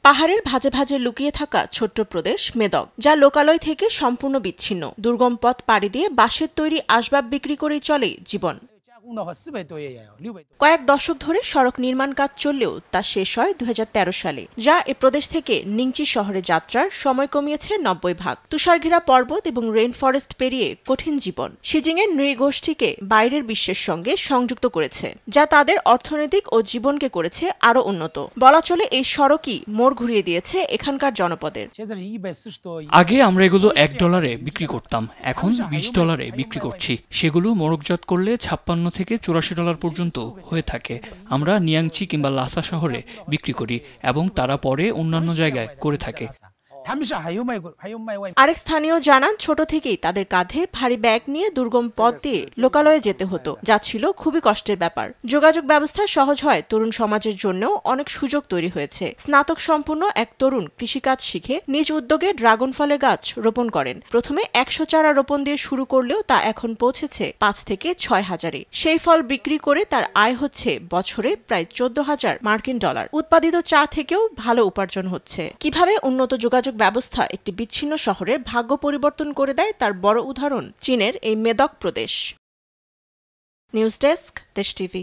পাহাড়ের ভাঁজে ভাঁজে লুকিয়ে থাকা ছোট্ট প্রদেশ মেদক, যা লোকালয় থেকে সম্পূর্ণ বিচ্ছিন্ন। দুর্গম পথ পাড়ি দিয়ে বাঁশের তৈরি আসবাব বিক্রি করেই চলে জীবন। কয়েক দশক ধরে সড়ক নির্মাণ কাজ চললেও তা শেষ হয় 2013 সালে, যা এ প্রদেশ থেকে নিংচি শহরে যাত্রার সময় কমিয়েছে 90%। তুষারঘেরা পর্বত এবং রেইন ফরেস্ট পেরিয়ে কঠিন জীবন শিজিংয়ের নৃগোষ্ঠীকে বাইরের বিশ্বের সঙ্গে সংযুক্ত করেছে, যা তাদের অর্থনৈতিক ও জীবনকে করেছে আরও উন্নত। বলা চলে এই সড়কই মোড় ঘুরিয়ে দিয়েছে এখানকার জনপদের। আগে আমরা এগুলো $1 বিক্রি করতাম, এখন $20 বিক্রি করছি। সেগুলো মোড়কজাত করলে $56 থেকে $84 পর্যন্ত হয়ে থাকে। আমরা নিয়াংচি কিংবা লাসা শহরে বিক্রি করি এবং তারা পরে অন্যান্য জায়গায় করে থাকে। আরেক স্থানীয় জানান, ছোট থেকেই তাদের কাঁধে ভারী ব্যাগ নিয়ে দুর্গম পথ দিয়ে লোকালয়ে যেতে হতো, যা ছিল খুবই কষ্টের ব্যাপার। যোগাযোগ ব্যবস্থা সহজ হয় তরুণ সমাজের জন্যও অনেক সুযোগ তৈরি হয়েছে। স্নাতক সম্পন্ন এক তরুণ কৃষিকাজ শিখে নিজ উদ্যোগে ড্রাগন ফলের গাছ রোপণ করেন। প্রথমে 100 চারা রোপণ দিয়ে শুরু করলেও তা এখন পৌঁছেছে 5 থেকে 6 হাজারে। সেই ফল বিক্রি করে তার আয় হচ্ছে বছরে প্রায় $14,000। উৎপাদিত চা থেকেও ভালো উপার্জন হচ্ছে। কিভাবে উন্নত যোগাযোগ ব্যবস্থা একটি বিচ্ছিন্ন শহরের ভাগ্য পরিবর্তন করে দেয়, তার বড় উদাহরণ চীনের এই মেদক প্রদেশ। নিউজ ডেস্ক, দেশ টিভি।